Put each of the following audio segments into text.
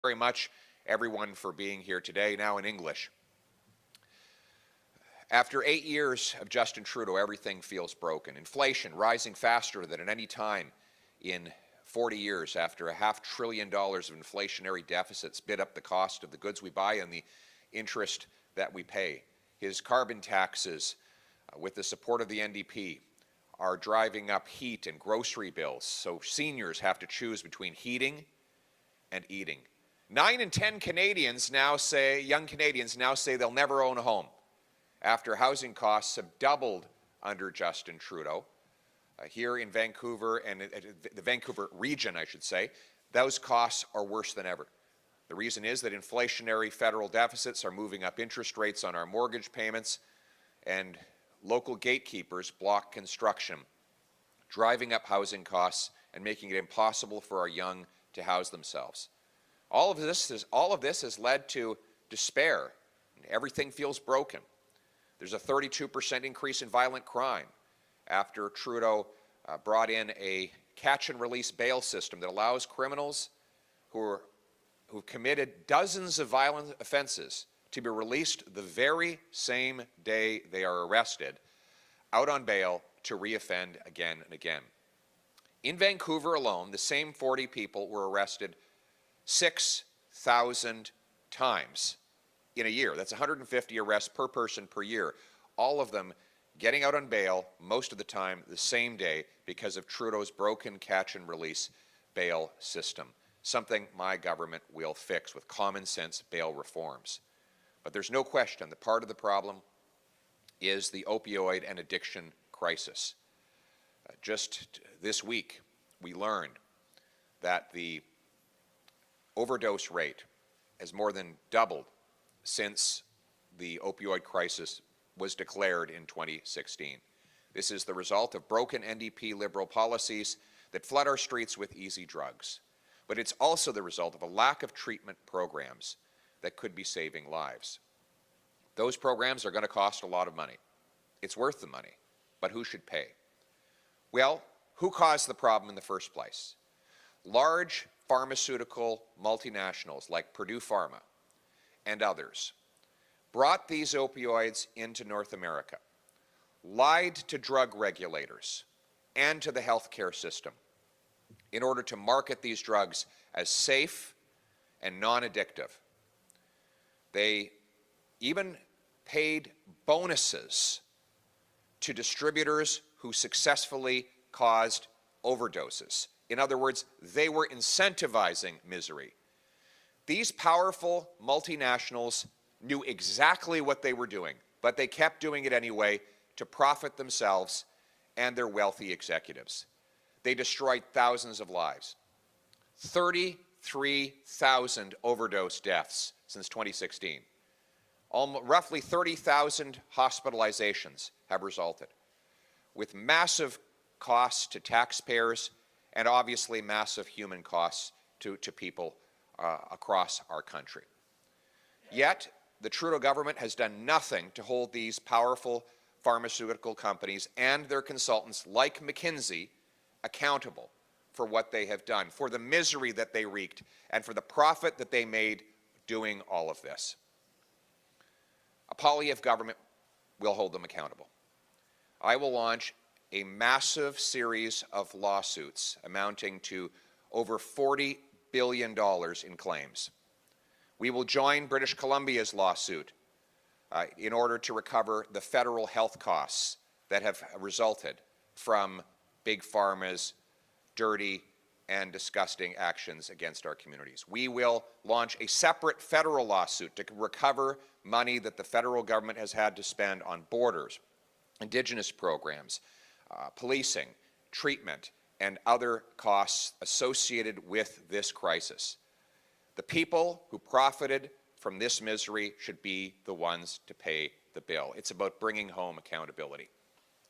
Very much, everyone, for being here today, now in English. After 8 years of Justin Trudeau, everything feels broken. Inflation rising faster than at any time in 40 years after $500 billion of inflationary deficits bid up the cost of the goods we buy and the interest that we pay. His carbon taxes, with the support of the NDP, are driving up heat and grocery bills, so seniors have to choose between heating and eating. 9 in 10 Canadians now say, young Canadians now say they'll never own a home after housing costs have doubled under Justin Trudeau. Here in Vancouver and the Vancouver region, I should say, those costs are worse than ever. The reason is that inflationary federal deficits are moving up interest rates on our mortgage payments, and local gatekeepers block construction, driving up housing costs and making it impossible for our young to house themselves. All of this has led to despair. Everything feels broken. There's a 32% increase in violent crime after Trudeau brought in a catch-and-release bail system that allows criminals who've committed dozens of violent offenses to be released the very same day they are arrested, out on bail to reoffend again and again. In Vancouver alone, the same 40 people were arrested 6,000 times in a year. That's 150 arrests per person per year. All of them getting out on bail most of the time the same day because of Trudeau's broken catch-and-release bail system, something my government will fix with common-sense bail reforms. But there's no question that part of the problem is the opioid and addiction crisis. Just this week, we learned that the overdose rate has more than doubled since the opioid crisis was declared in 2016. This is the result of broken NDP Liberal policies that flood our streets with easy drugs. But it's also the result of a lack of treatment programs that could be saving lives. Those programs are going to cost a lot of money. It's worth the money, but who should pay? Well, who caused the problem in the first place? Large pharmaceutical multinationals like Purdue Pharma and others brought these opioids into North America, lied to drug regulators and to the healthcare system in order to market these drugs as safe and non-addictive. They even paid bonuses to distributors who successfully caused overdoses. In other words, they were incentivizing misery. These powerful multinationals knew exactly what they were doing, but they kept doing it anyway to profit themselves and their wealthy executives. They destroyed thousands of lives. 33,000 overdose deaths since 2016. Roughly 30,000 hospitalizations have resulted, with massive costs to taxpayers and obviously massive human costs to people across our country. Yet, the Trudeau government has done nothing to hold these powerful pharmaceutical companies and their consultants like McKinsey accountable for what they have done, for the misery that they wreaked, and for the profit that they made doing all of this. A Poilievre government will hold them accountable. I will launch a massive series of lawsuits amounting to over $40 billion in claims. We will join British Columbia's lawsuit in order to recover the federal health costs that have resulted from Big Pharma's dirty and disgusting actions against our communities. We will launch a separate federal lawsuit to recover money that the federal government has had to spend on borders, Indigenous programs, policing, treatment, and other costs associated with this crisis. The people who profited from this misery should be the ones to pay the bill. It's about bringing home accountability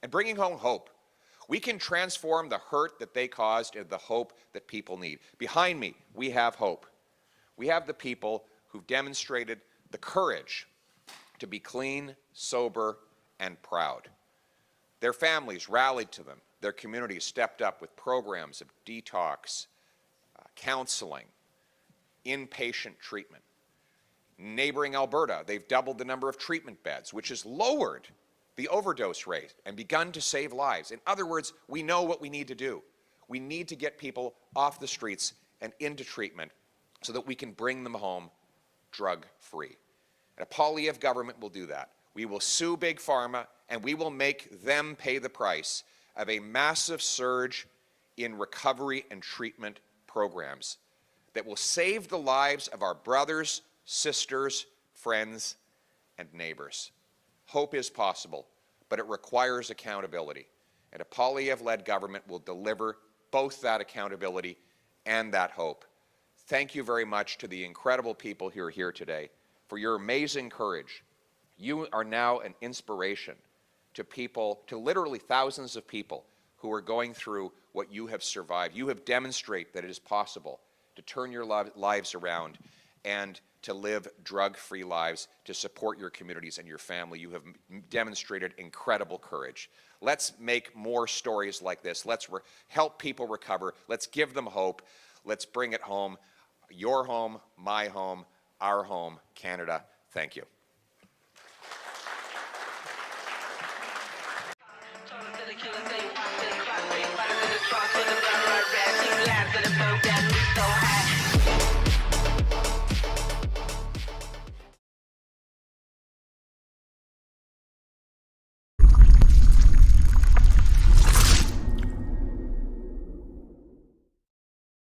and bringing home hope. We can transform the hurt that they caused into the hope that people need. Behind me, we have hope. We have the people who've demonstrated the courage to be clean, sober, and proud. Their families rallied to them. Their communities stepped up with programs of detox, counseling, inpatient treatment. Neighboring Alberta, they've doubled the number of treatment beds, which has lowered the overdose rate and begun to save lives. In other words, we know what we need to do. We need to get people off the streets and into treatment so that we can bring them home drug-free. And a Poilievre government will do that. We will sue Big Pharma, and we will make them pay the price of a massive surge in recovery and treatment programs that will save the lives of our brothers, sisters, friends, and neighbors. Hope is possible, but it requires accountability. And a Poilievre-led government will deliver both that accountability and that hope. Thank you very much to the incredible people who are here today for your amazing courage. You are now an inspiration to people, to literally thousands of people who are going through what you have survived. You have demonstrated that it is possible to turn your lives around and to live drug-free lives, to support your communities and your family. You have demonstrated incredible courage. Let's make more stories like this. Let's help people recover. Let's give them hope. Let's bring it home. Your home, my home, our home, Canada. Thank you.